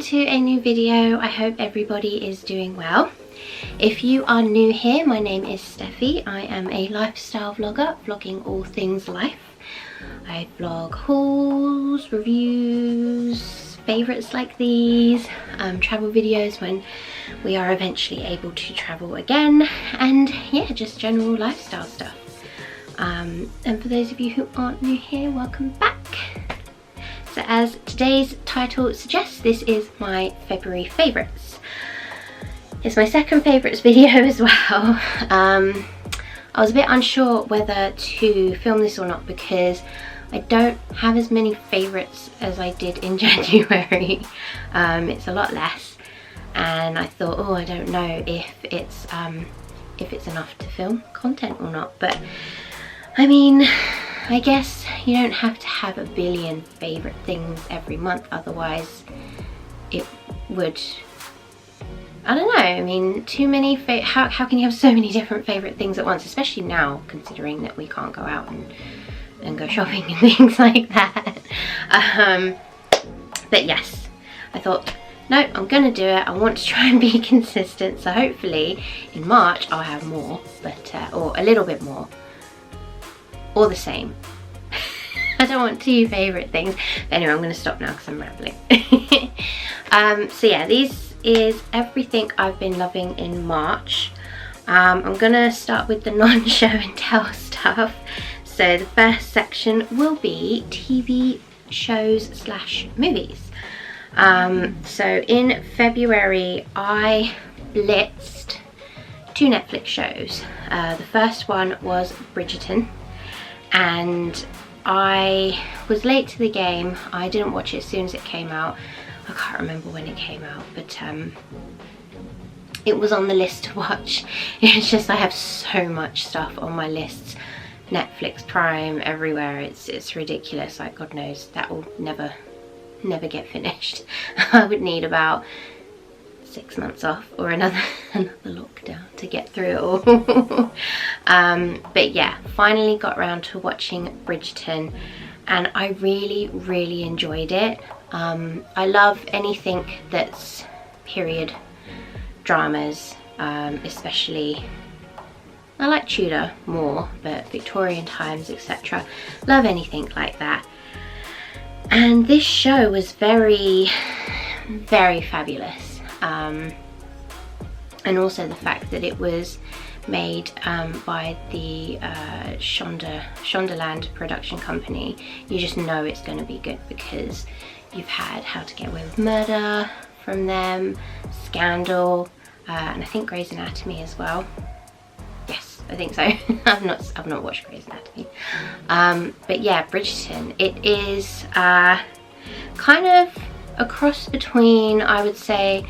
to a new video. I hope everybody is doing well. If you are new here, my name is Stefy. I am a lifestyle vlogger, vlogging all things life. I vlog hauls, reviews, favourites like these, travel videos when we are eventually able to travel again, and yeah, just general lifestyle stuff. And for those of you who aren't new here, welcome back. So as today's title suggests, this is my February favourites. It's my second favourites video as well. I was a bit unsure whether to film this or not because I don't have as many favourites as I did in January. It's a lot less, and I thought, oh, I don't know if it's enough to film content or not. But I mean, I guess you don't have to have a billion favourite things every month, otherwise it would, I don't know, I mean, too many, how can you have so many different favourite things at once, especially now, considering that we can't go out and go shopping and things like that. But yes, I thought, no, I'm gonna do it. I want to try and be consistent, so hopefully in March I'll have more, but or a little bit more, or the same. I don't want two favourite things. But anyway, I'm going to stop now because I'm rambling. So yeah, this is everything I've been loving in March. I'm going to start with the non-show and tell stuff. So the first section will be TV shows / movies. So in February I blitzed 2 Netflix shows. The first one was Bridgerton. And I was late to the game. I didn't watch it as soon as it came out. I can't remember when it came out, but it was on the list to watch. It's just I have so much stuff on my lists. Netflix, Prime, everywhere. It's ridiculous. Like, God knows, that will never get finished. I would need about 6 months off or another lockdown to get through it all. But yeah, finally got around to watching Bridgerton, and I really enjoyed it. I love anything that's period dramas, especially, I like Tudor more, but Victorian times, etc. Love anything like that. And this show was very fabulous. And also the fact that it was made by the Shondaland production company. You just know it's going to be good because you've had How to Get Away with Murder from them, Scandal, and I think Grey's Anatomy as well. Yes, I think so. I've not watched Grey's Anatomy. But yeah, Bridgerton. It is kind of a cross between, I would say,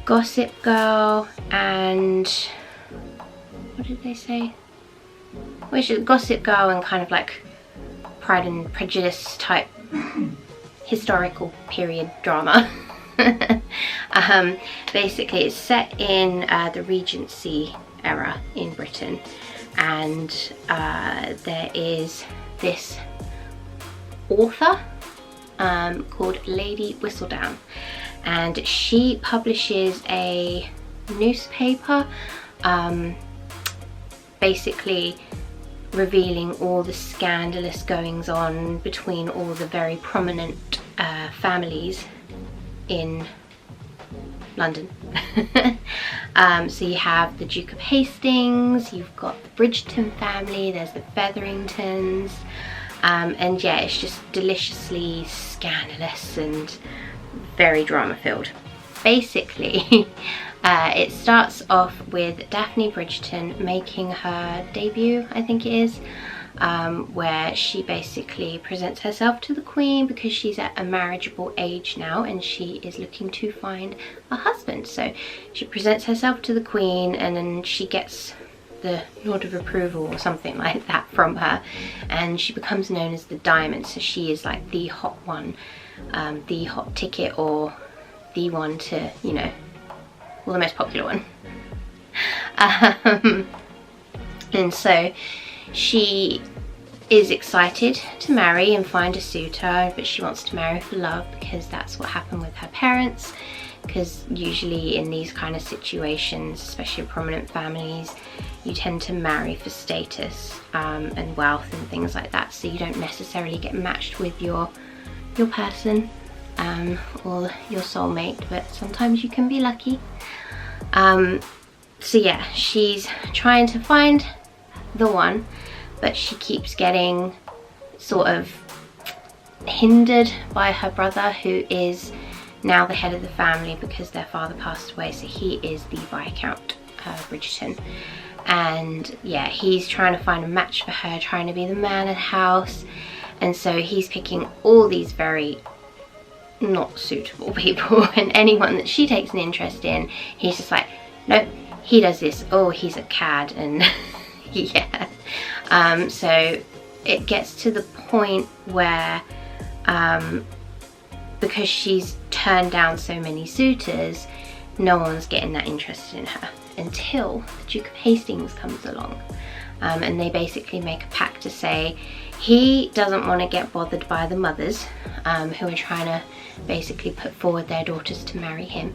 Gossip Girl and, what did they say? Which is Gossip Girl and kind of like Pride and Prejudice type historical period drama. Basically it's set in the Regency era in Britain, and there is this author called Lady Whistledown, and she publishes a newspaper basically revealing all the scandalous goings on between all the very prominent families in London. So you have the Duke of Hastings, you've got the Bridgerton family, there's the Featheringtons, and yeah, it's just deliciously scandalous and very drama filled. Basically, it starts off with Daphne Bridgerton making her debut, I think it is, where she basically presents herself to the Queen because she's at a marriageable age now and she is looking to find a husband. So she presents herself to the Queen and then she gets the nod of approval or something like that from her, and she becomes known as the Diamond. So she is like the hot one, the hot ticket, or the one to, you know, well, the most popular one. And so she is excited to marry and find a suitor, but she wants to marry for love because that's what happened with her parents. Because usually in these kind of situations, especially prominent families, you tend to marry for status and wealth and things like that, so you don't necessarily get matched with your person or your soulmate, but sometimes you can be lucky. So yeah, she's trying to find the one, but she keeps getting sort of hindered by her brother, who is now the head of the family because their father passed away, so he is the Viscount Bridgerton. And yeah, he's trying to find a match for her, trying to be the man of the house, and so he's picking all these very not suitable people, and anyone that she takes an interest in, he's just like, nope, he does this, oh, he's a cad, and yeah. So it gets to the point where because she's turned down so many suitors, no one's getting that interested in her until the Duke of Hastings comes along. And they basically make a pact to say he doesn't want to get bothered by the mothers who are trying to basically put forward their daughters to marry him.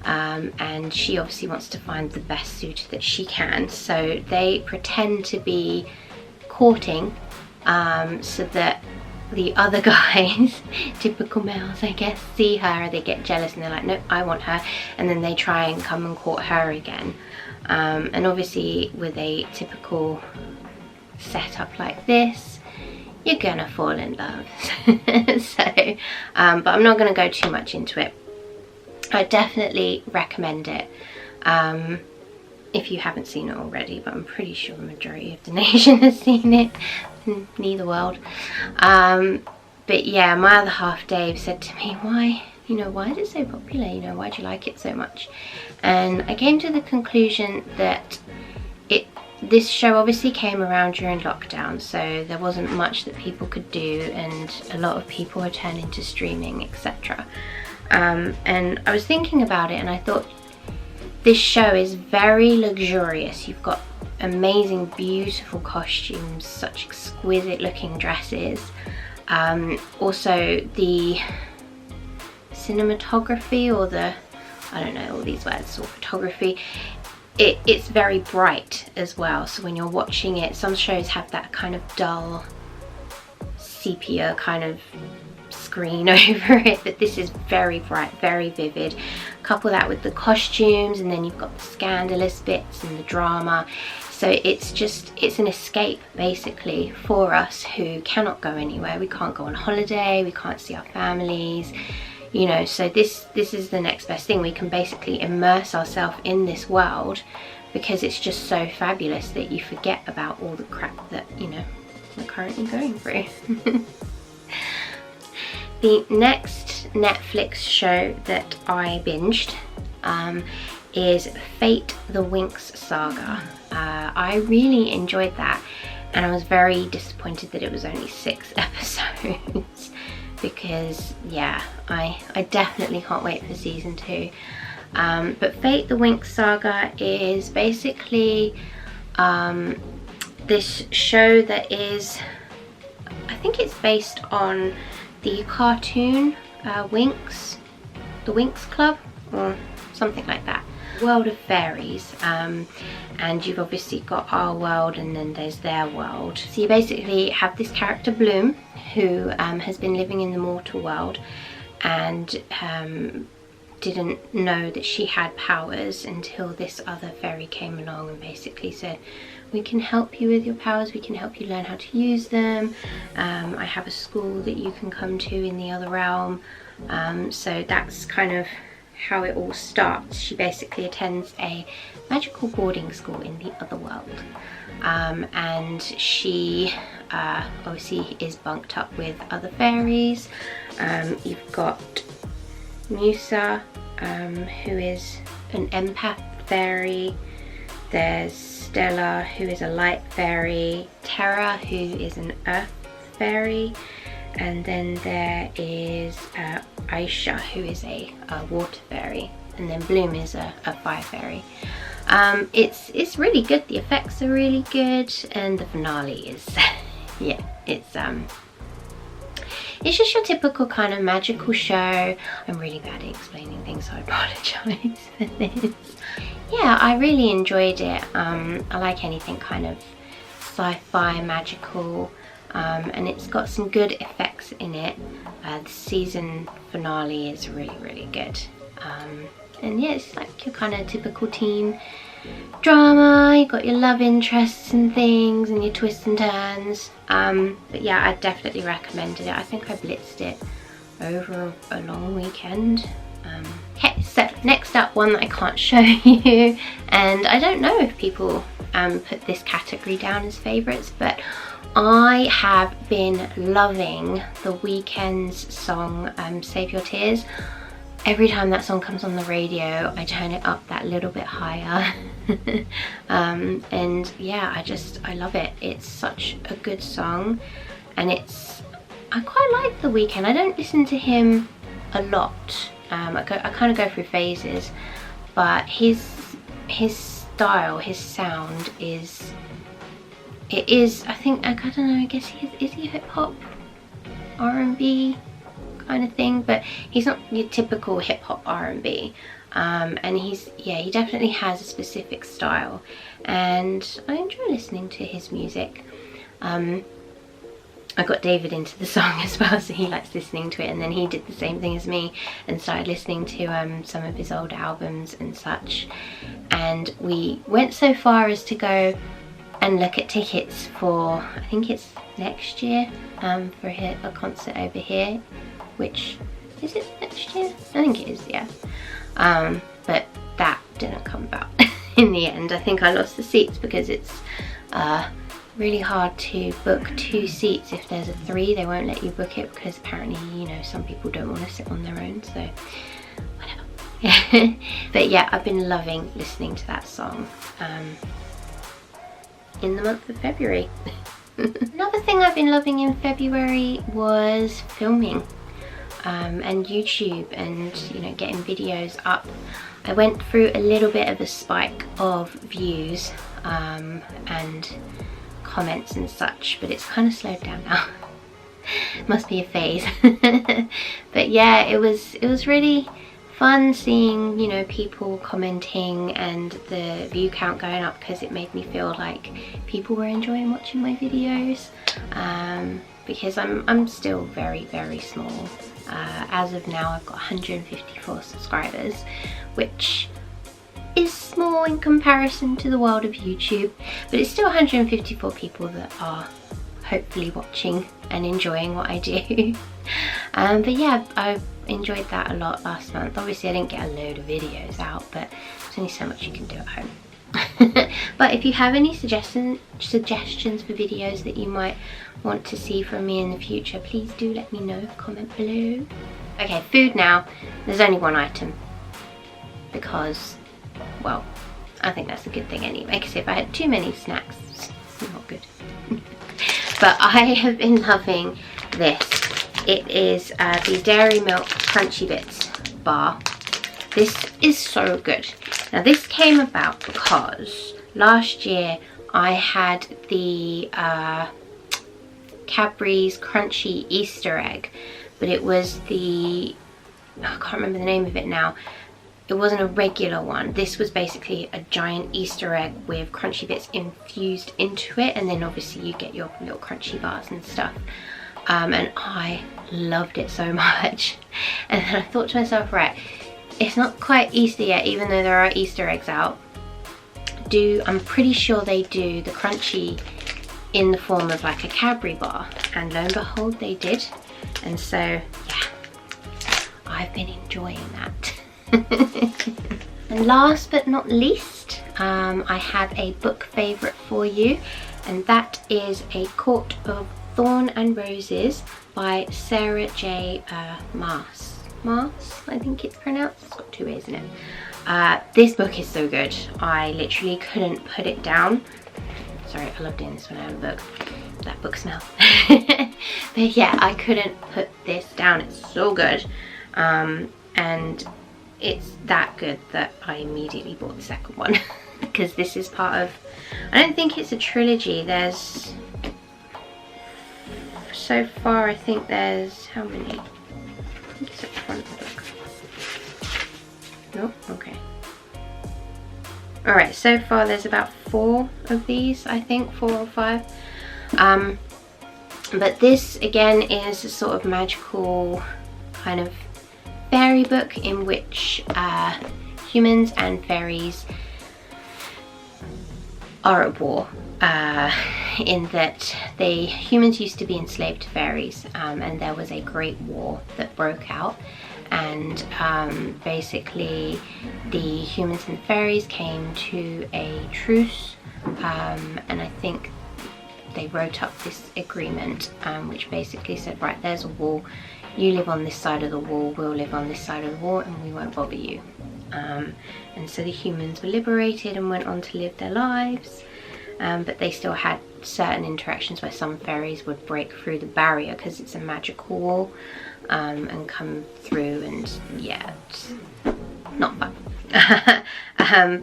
And she obviously wants to find the best suitor that she can, so they pretend to be courting so that the other guys, typical males I guess, see her, they get jealous and they're like, nope, I want her, and then they try and come and court her again. And obviously with a typical setup like this, you're gonna fall in love. So but I'm not gonna go too much into it. I definitely recommend it if you haven't seen it already, but I'm pretty sure the majority of the nation has seen it, neither world. But yeah, my other half Dave said to me, why is it so popular, why do you like it so much? And I came to the conclusion that this show obviously came around during lockdown, so there wasn't much that people could do, and a lot of people were turning to streaming, etc. And I was thinking about it and I thought this show is very luxurious. You've got amazing, beautiful costumes, such exquisite looking dresses. Also the cinematography, or the, I don't know all these words, or photography, it's very bright as well. So when you're watching it, some shows have that kind of dull sepia kind of screen over it, but this is very bright, very vivid. Couple that with the costumes, and then you've got the scandalous bits and the drama, so it's an escape basically for us who cannot go anywhere. We can't go on holiday, we can't see our families, so this is the next best thing. We can basically immerse ourselves in this world because it's just so fabulous that you forget about all the crap that we're currently going through. The next Netflix show that I binged is Fate the Winx Saga. I really enjoyed that, and I was very disappointed that it was only 6 episodes because yeah, I definitely can't wait for season 2. But Fate the Winx Saga is basically this show that is, I think it's based on the cartoon Winx, the Winx Club, or something like that. World of fairies, and you've obviously got our world and then there's their world. So you basically have this character Bloom, who has been living in the mortal world and didn't know that she had powers until this other fairy came along and basically said, we can help you with your powers, we can help you learn how to use them. I have a school that you can come to in the other realm. So that's kind of how it all starts. She basically attends a magical boarding school in the other world. And she obviously is bunked up with other fairies. You've got Musa, who is an empath fairy. There's Stella, who is a light fairy. Terra, who is an earth fairy. And then there is Aisha, who is a water fairy. And then Bloom is a fire fairy. It's really good. The effects are really good, and the finale is yeah, it's just your typical kind of magical show. I'm really bad at explaining things, so I apologise for this. Yeah, I really enjoyed it. I like anything kind of sci-fi, magical, and it's got some good effects in it. The season finale is really, really good. And yeah, it's like your kind of typical teen drama. You got your love interests and things and your twists and turns. But yeah, I definitely recommended it. I think I blitzed it over a long weekend. Okay, so next up, one that I can't show you, and I don't know if people put this category down as favourites, but I have been loving The Weeknd's song Save Your Tears. Every time that song comes on the radio, I turn it up that little bit higher. And yeah, I love it. It's such a good song, and I quite like The Weeknd. I don't listen to him a lot. I kind of go through phases, but his style, his sound is, I don't know, I guess is he hip hop, R&B kind of thing, but he's not your typical hip hop R&B. And he definitely has a specific style, and I enjoy listening to his music. I got David into the song as well, so he likes listening to it, and then he did the same thing as me and started listening to some of his old albums and such. And we went so far as to go and look at tickets for, I think it's next year, for a concert over here, which, is it next year? I think it is, yeah. But that didn't come about in the end. I think I lost the seats because it's really hard to book 2 seats. If there's a 3, they won't let you book it because apparently, you know, some people don't want to sit on their own, so whatever. But yeah, I've been loving listening to that song in the month of February. Another thing I've been loving in February was filming and YouTube, and you know, getting videos up. I went through a little bit of a spike of views and comments and such, but it's kind of slowed down now. Must be a phase. But yeah, it was really fun seeing, you know, people commenting and the view count going up, because it made me feel like people were enjoying watching my videos, because I'm still very, very small. As of now, I've got 154 subscribers, which is small in comparison to the world of YouTube, but it's still 154 people that are hopefully watching and enjoying what I do. But yeah, I enjoyed that a lot last month. Obviously I didn't get a load of videos out, but there's only so much you can do at home. But if you have any suggestions for videos that you might want to see from me in the future, please do let me know, comment below. Okay, food now. There's only one item, because, well, I think that's a good thing anyway, because if I had too many snacks, it's not good. But I have been loving this. It is the Dairy Milk Crunchy Bits bar. This is so good. Now this came about because last year I had the Cadbury's Crunchy Easter egg, but it was the, I can't remember the name of it now. It wasn't a regular one. This was basically a giant Easter egg with crunchy bits infused into it, and then obviously you get your little crunchy bars and stuff. And I loved it so much. And then I thought to myself, right, it's not quite Easter yet, even though there are Easter eggs out. I'm pretty sure they do the crunchy in the form of like a Cadbury bar, and lo and behold they did. And so yeah, I've been enjoying that. And last but not least, I have a book favourite for you, and that is A Court of Thorn and Roses by Sarah J. Maas, I think it's pronounced. It's got 2 A's in it. This book is so good. I literally couldn't put it down. Sorry, I love doing this when I have a book. That book smell. But yeah, I couldn't put this down. It's so good. And it's that good that I immediately bought the second one. Because this is part of, I don't think it's a trilogy. There's so far I think there's, how many? I think it's at the front of the book. Nope, okay. Alright, so far there's about 4 of these, I think, 4 or 5. But this again is a sort of magical kind of fairy book in which humans and fairies are at war. In that humans used to be enslaved to fairies, and there was a great war that broke out, and basically the humans and fairies came to a truce, and I think they wrote up this agreement, which basically said, right, there's a wall, you live on this side of the wall, we'll live on this side of the wall, and we won't bother you. And so the humans were liberated and went on to live their lives, but they still had certain interactions where some fairies would break through the barrier because it's a magical wall, and come through, and yeah, it's not fun.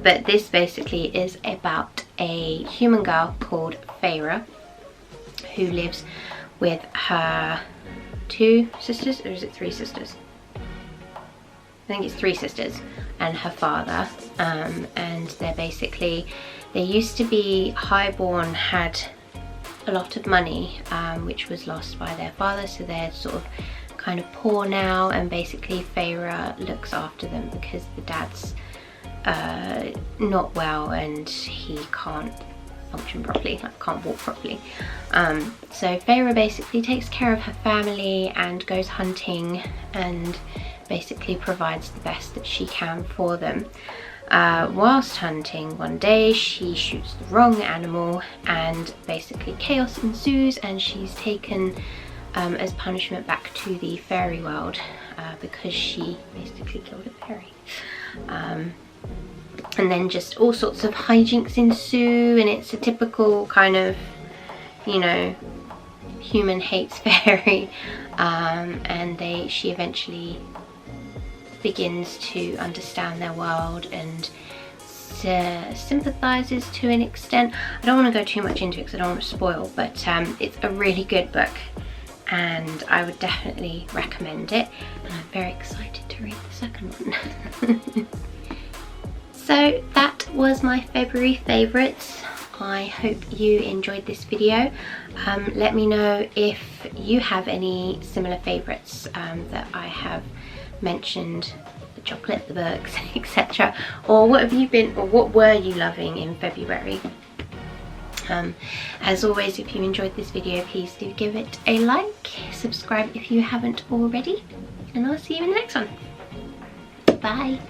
But this basically is about a human girl called Feyre who lives with her 2 sisters, or is it 3 sisters? I think it's 3 sisters and her father, and they're basically, they used to be highborn, had a lot of money, which was lost by their father, so they're sort of kind of poor now, and basically Feyre looks after them because the dad's not well and he can't function properly, like can't walk properly. So Feyre basically takes care of her family and goes hunting and basically provides the best that she can for them. Whilst hunting, one day she shoots the wrong animal and basically chaos ensues, and she's taken as punishment back to the fairy world because she basically killed a fairy. And then just all sorts of hijinks ensue, and it's a typical kind of, you know, human hates fairy, and she eventually begins to understand their world and sympathizes to an extent. I don't want to go too much into it because I don't want to spoil, but it's a really good book and I would definitely recommend it, and I'm very excited to read the second one. So that was my February favourites. I hope you enjoyed this video. Let me know if you have any similar favourites that I have mentioned, the chocolate, the books, etc. Or what have you been, or what were you loving in February? As always, if you enjoyed this video, please do give it a like, subscribe if you haven't already, and I'll see you in the next one. Bye.